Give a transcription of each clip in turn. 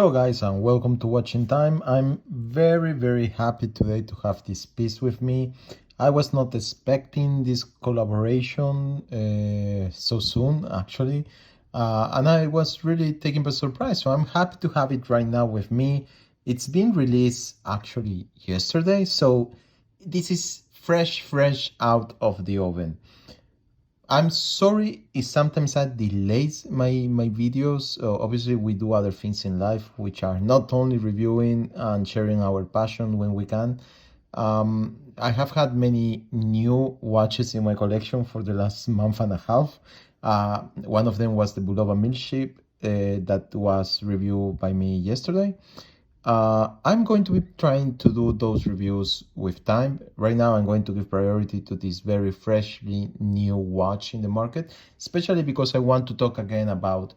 Hello guys and welcome to Watching Time. I'm very happy today to have this piece with me. I was not expecting this collaboration so soon actually, and I was really taken by surprise, so I'm happy to have it right now with me. It's been released actually yesterday, so this is fresh out of the oven. I'm sorry if sometimes that delays my videos. Obviously, we do other things in life, which are not only reviewing and sharing our passion when we can. I have had many new watches in my collection for the last month and a half. One of them was the Bulova Milkship that was reviewed by me yesterday. I'm going to be trying to do those reviews with time. Right now, I'm going to give priority to this very freshly new watch in the market, especially because I want to talk again about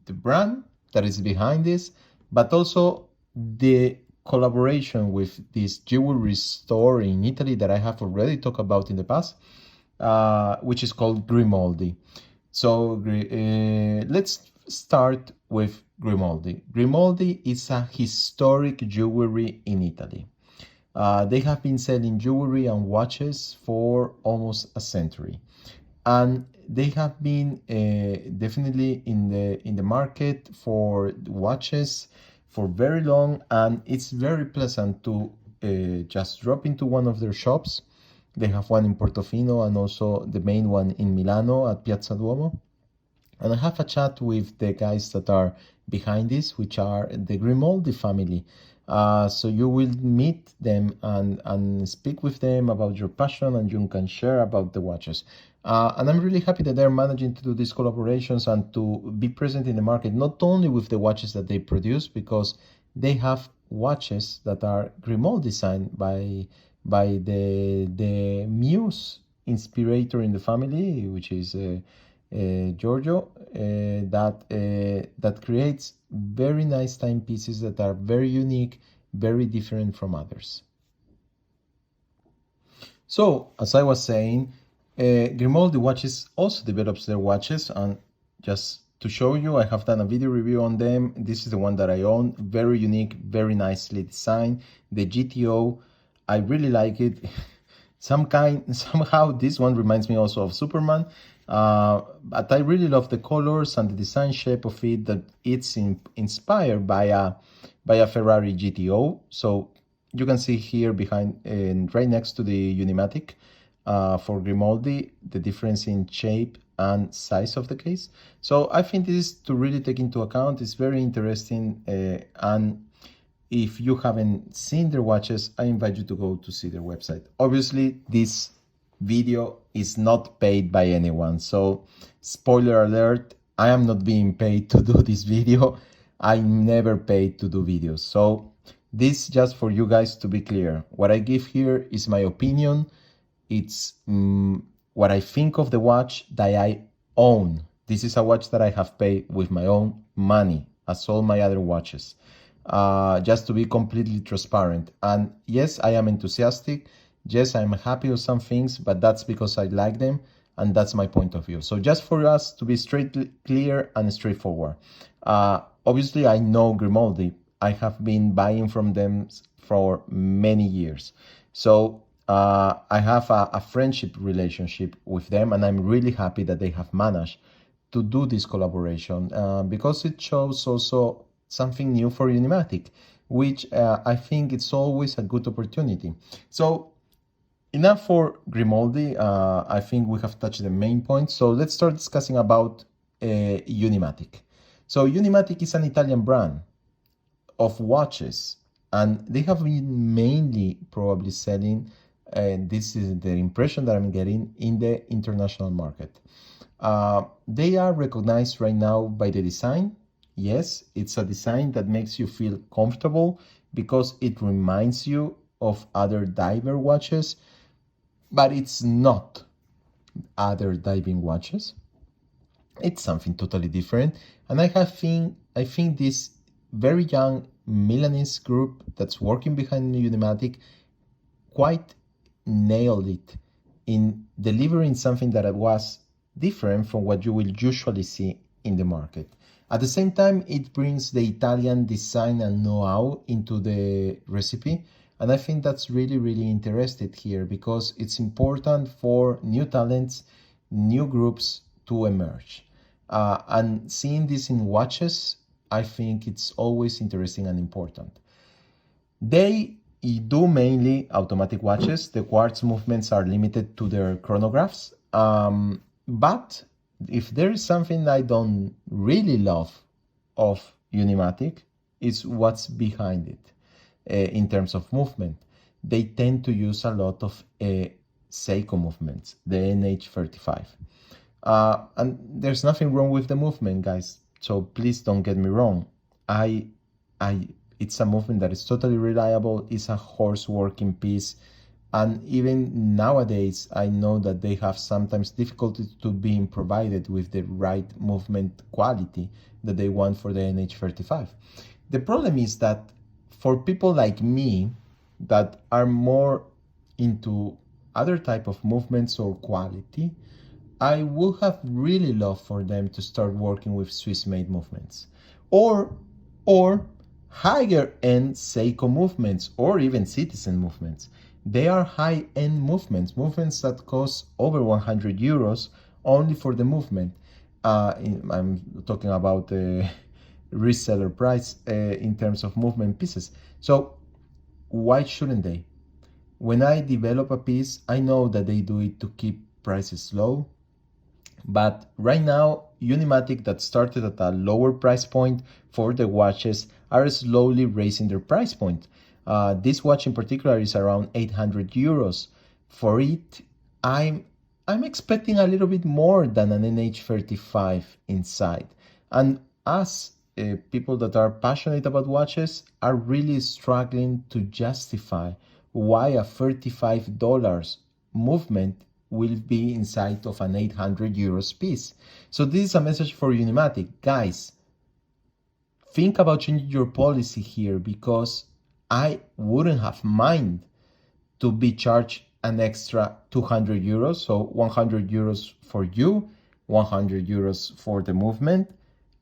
the brand that is behind this, but also the collaboration with this jewelry store in Italy that I have already talked about in the past, which is called Grimoldi. So let's start with Grimoldi. Grimoldi is a historic jewelry in Italy. They have been selling jewelry and watches for almost a century, and they have been definitely in the market for watches for very long, and it's very pleasant to just drop into one of their shops. They have one in Portofino and also the main one in Milano at Piazza Duomo. And I have a chat with the guys that are behind this, which are the Grimoldi family. So you will meet them and speak with them about your passion, and you can share about the watches. And I'm really happy that they're managing to do these collaborations and to be present in the market, not only with the watches that they produce, because they have watches that are Grimoldi designed by the muse inspirator in the family, which is Giorgio, that creates very nice timepieces that are very unique, very different from others. So, as I was saying, Grimoldi Watches also develops their watches, and just to show you, I have done a video review on them. This is the one that I own, very unique, very nicely designed. The GTO, I really like it. Somehow this one reminds me also of Superman, but I really love the colors and the design shape of it, that it's inspired by a Ferrari GTO. So you can see here behind and right next to the Unimatic for Grimoldi, the difference in shape and size of the case. So I think this is to really take into account. It's very interesting, and if you haven't seen their watches, I invite you to go to see their website. Obviously, this video is not paid by anyone. So, spoiler alert, I am not being paid to do this video. I'm never paid to do videos. So, this just for you guys to be clear. What I give here is my opinion. It's what I think of the watch that I own. This is a watch that I have paid with my own money, as all my other watches. Just to be completely transparent. And yes, I am enthusiastic. Yes, I'm happy with some things, but that's because I like them, and that's my point of view. So just for us to be clear and straightforward. Obviously, I know Grimoldi. I have been buying from them for many years. So I have a friendship relationship with them, and I'm really happy that they have managed to do this collaboration because it shows also something new for Unimatic, which I think it's always a good opportunity. So enough for Grimoldi. I think we have touched the main points. So let's start discussing about Unimatic. So Unimatic is an Italian brand of watches, and they have been mainly probably selling, and this is the impression that I'm getting, in the international market. They are recognized right now by the design. Yes, it's a design that makes you feel comfortable because it reminds you of other diver watches, but it's not other diving watches. It's something totally different. And I think this very young Milanese group that's working behind Unimatic quite nailed it in delivering something that was different from what you will usually see in the market. At the same time, it brings the Italian design and know-how into the recipe. And I think that's really, really interesting here because it's important for new talents, new groups to emerge. And seeing this in watches, I think it's always interesting and important. They do mainly automatic watches. The quartz movements are limited to their chronographs. But if there is something I don't really love of Unimatic, it's what's behind it in terms of movement. They tend to use a lot of Seiko movements, the NH35. And there's nothing wrong with the movement, guys. So please don't get me wrong. It's a movement that is totally reliable. It's a horse working piece. And even nowadays, I know that they have sometimes difficulty to being provided with the right movement quality that they want for the NH35. The problem is that for people like me that are more into other type of movements or quality, I would have really loved for them to start working with Swiss-made movements or higher end Seiko movements or even Citizen movements. They are high-end movements that cost over 100 euros only for the movement. I'm talking about the reseller price in terms of movement pieces. So why shouldn't they? When I develop a piece, I know that they do it to keep prices low. But right now, Unimatic that started at a lower price point for the watches are slowly raising their price point. This watch in particular is around 800 euros. For it, I'm expecting a little bit more than an NH35 inside. And us, people that are passionate about watches, are really struggling to justify why a $35 movement will be inside of an 800 euros piece. So this is a message for Unimatic. Guys, think about changing your policy here because I wouldn't have mind to be charged an extra 200 euros. So 100 euros for you, 100 euros for the movement,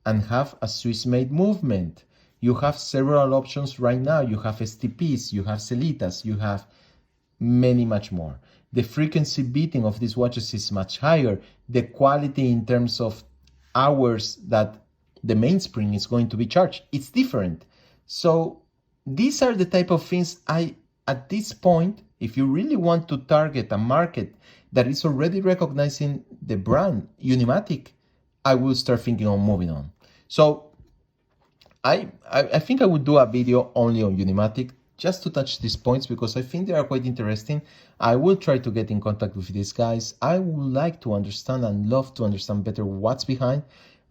and have a Swiss-made movement. You have several options right now. You have STPs, you have Celitas, you have much more. The frequency beating of these watches is much higher. The quality in terms of hours that the mainspring is going to be charged, it's different. So these are the type of things at this point, if you really want to target a market that is already recognizing the brand Unimatic, I will start thinking on moving on. So I think I would do a video only on Unimatic just to touch these points because I think they are quite interesting. I will try to get in contact with these guys. I would like to understand and love to understand better what's behind.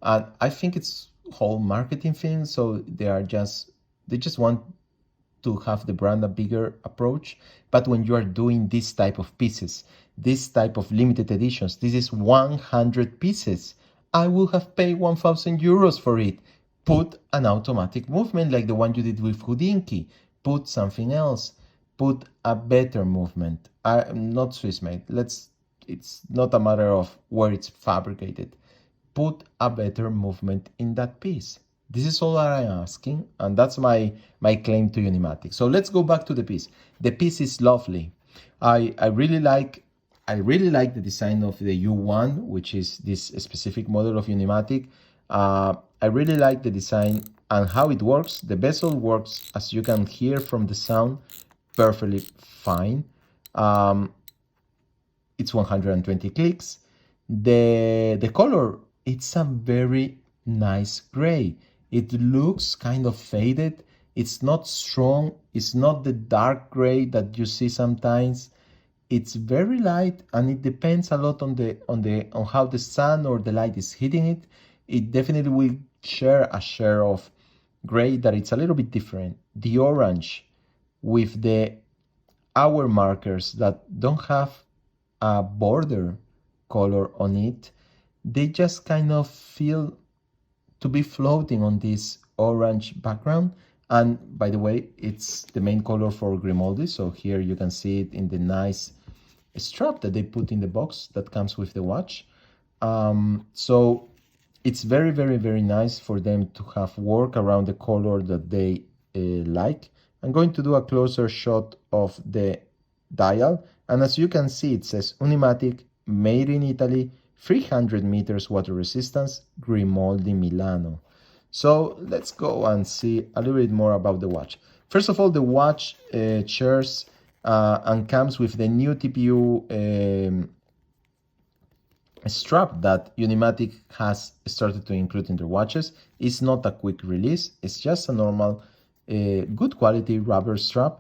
And I think it's whole marketing thing. So they just want to have the brand a bigger approach. But when you are doing this type of pieces, this type of limited editions, this is 100 pieces. I will have paid 1,000 euros for it. Put an automatic movement like the one you did with Houdinki. Put something else. Put a better movement. Not Swiss made. It's not a matter of where it's fabricated. Put a better movement in that piece. This is all that I'm asking, and that's my claim to Unimatic. So let's go back to the piece. The piece is lovely. I really like the design of the U1, which is this specific model of Unimatic. I really like the design and how it works. The bezel works, as you can hear from the sound, perfectly fine. It's 120 clicks. The color, it's a very nice gray. It looks kind of faded. It's not strong. It's not the dark gray that you see sometimes. It's very light, and it depends a lot on how the sun or the light is hitting it. It definitely will share a share of gray that it's a little bit different. The orange with the hour markers that don't have a border color on it, they just kind of feel to be floating on this orange background. And by the way, it's the main color for Grimoldi. So here you can see it in the nice strap that they put in the box that comes with the watch. So it's very, very, very nice for them to have work around the color that they like. I'm going to do a closer shot of the dial, and as you can see, it says Unimatic, made in Italy, 300 meters water resistance, Grimoldi Milano. So let's go and see a little bit more about the watch. First of all, the watch shares and comes with the new TPU strap that Unimatic has started to include in their watches. It's not a quick release, it's just a normal good quality rubber strap.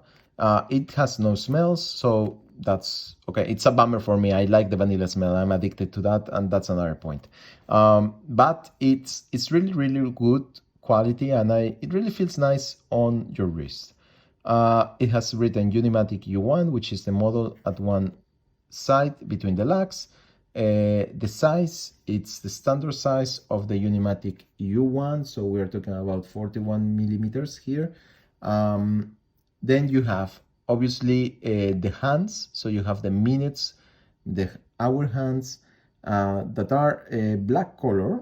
It has no smells, so that's okay. It's a bummer for me. I like the vanilla smell. I'm addicted to that, and that's another point. But it's really, really good quality, and it really feels nice on your wrist. It has written Unimatic U1, which is the model at one side between the lugs. The size, it's the standard size of the Unimatic U1, so we are talking about 41 millimeters here. Then you have obviously the hands, so you have the minutes, the hour hands that are black color,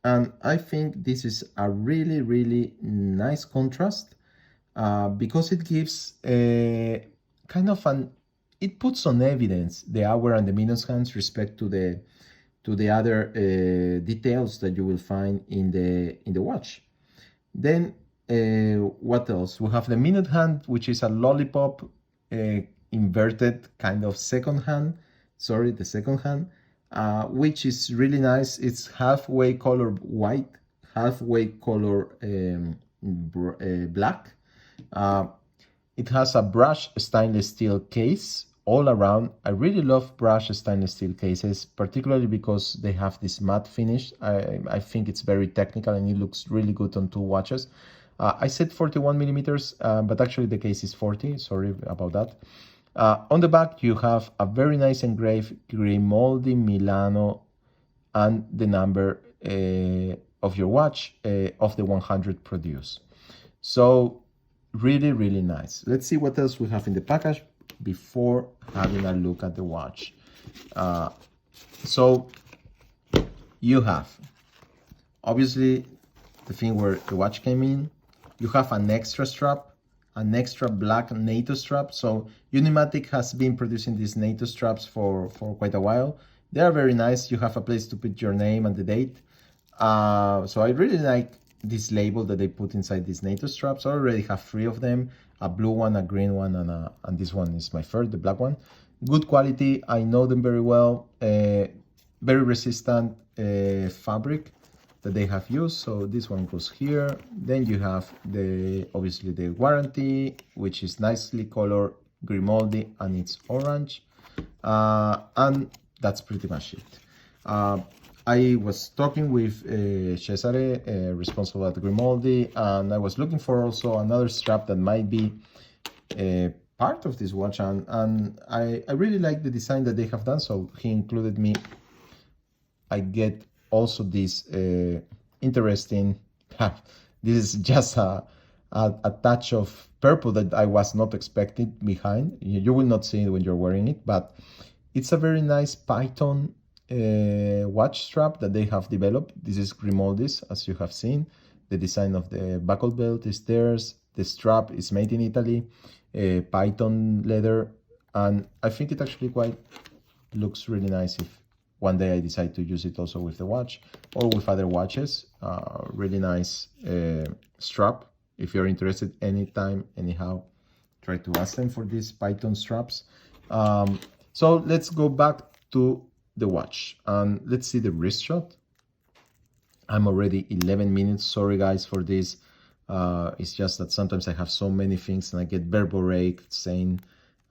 and I think this is a really, really nice contrast because it gives a kind of it puts on evidence the hour and the minutes hands respect to the other details that you will find in the watch. Then what else? We have the minute hand, which is a lollipop inverted kind of second hand. Sorry, the second hand, which is really nice. It's halfway color white, halfway color black. It has a brushed stainless steel case all around. I really love brushed stainless steel cases, particularly because they have this matte finish. I think it's very technical and it looks really good on two watches. I said 41 millimeters, but actually the case is 40. Sorry about that. On the back, you have a very nice engraved Grimoldi Milano and the number of your watch of the 100 produced. So really, really nice. Let's see what else we have in the package before having a look at the watch. So you have obviously the thing where the watch came in. You have an extra strap, an extra black NATO strap. So Unimatic has been producing these NATO straps for quite a while. They are very nice. You have a place to put your name and the date. So I really like this label that they put inside these NATO straps. I already have 3 of them, a blue one, a green one, and this one is my third, the black one. Good quality, I know them very well. Very resistant fabric that they have used. So this one goes here. Then you have obviously the warranty, which is nicely colored Grimoldi and it's orange. And that's pretty much it. I was talking with Cesare, responsible at Grimoldi, and I was looking for also another strap that might be part of this watch, and I really like the design that they have done, so he included me. I get also this interesting, this is just a touch of purple that I was not expecting behind. You will not see it when you're wearing it, but it's a very nice Python watch strap that they have developed. This is Grimoldi's, as you have seen. The design of the buckle belt is theirs. The strap is made in Italy, Python leather, and I think it actually quite looks really nice if one day I decide to use it also with the watch or with other watches. Really nice strap. If you're interested anytime, anyhow, try to ask them for these Python straps. So let's go back to the watch and let's see the wrist shot. I'm already 11 minutes. Sorry guys for this. It's just that sometimes I have so many things and I get verborrheic saying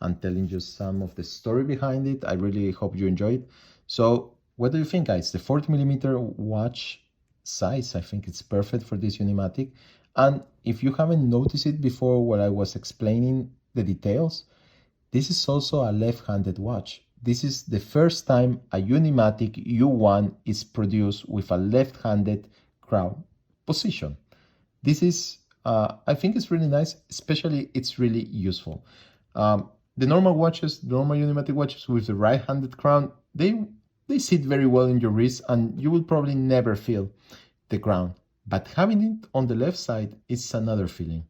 and telling you some of the story behind it. I really hope you enjoy it. So what do you think, guys? The 40mm watch size, I think it's perfect for this Unimatic. And if you haven't noticed it before while I was explaining the details, this is also a left-handed watch. This is the first time a Unimatic U1 is produced with a left-handed crown position. This is, I think it's really nice, especially it's really useful. The normal watches, normal Unimatic watches with the right-handed crown, they they sit very well in your wrist and you will probably never feel the ground. But having it on the left side is another feeling.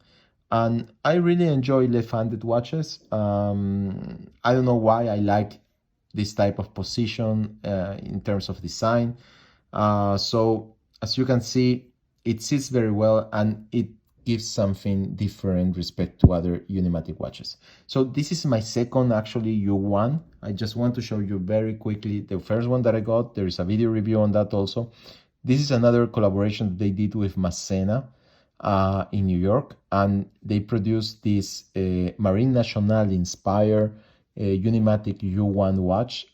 And I really enjoy left-handed watches. I don't know why I like this type of position in terms of design. So as you can see, it sits very well and it gives something different respect to other Unimatic watches. So this is my second actually U1. I just want to show you very quickly the first one that I got. There is a video review on that also. This is another collaboration that they did with Masena in New York, and they produced this Marine Nationale inspired Unimatic U1 watch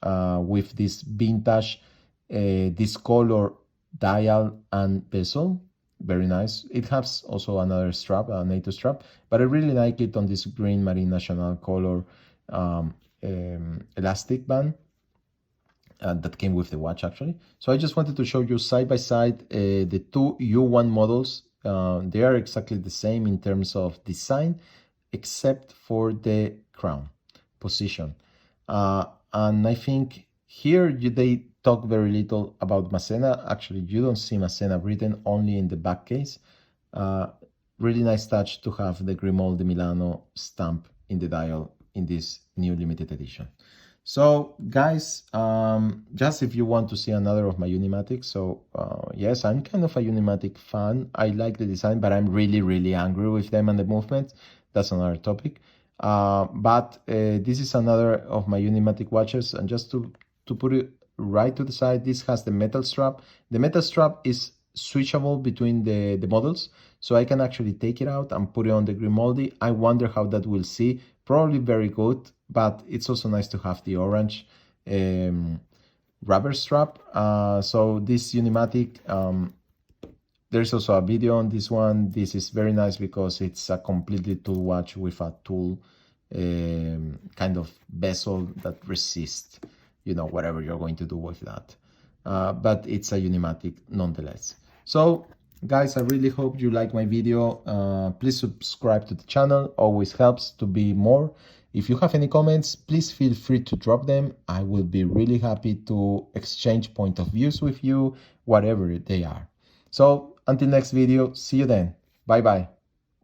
with this vintage discolor dial and bezel. Very nice. It has also another strap, a NATO strap, but I really like it on this green Marine Nationale color elastic band that came with the watch actually. So I just wanted to show you side by side the two U1 models. They are exactly the same in terms of design, except for the crown position. And I think here they talk very little about Masena. Actually, you don't see Masena written, only in the back case. Really nice touch to have the Grimoldi Milano stamp in the dial in this new limited edition. So guys, just if you want to see another of my Unimatics, so yes, I'm kind of a Unimatic fan. I like the design, but I'm really angry with them and the movement. That's another topic. But this is another of my Unimatic watches, and just to put it right to the side, this has the metal strap. The metal strap is switchable between the models, so I can actually take it out and put it on the Grimoldi. I wonder how that will see. Probably very good, but it's also nice to have the orange rubber strap. So this Unimatic, there's also a video on this one. This is very nice because it's a completely tool watch with a tool kind of bezel that resists, you know, whatever you're going to do with that. But it's a Unimatic nonetheless. So guys, I really hope you like my video. Please subscribe to the channel, always helps to be more. If you have any comments, please feel free to drop them. I will be really happy to exchange point of views with you, whatever they are. So until next video, see you then. Bye bye.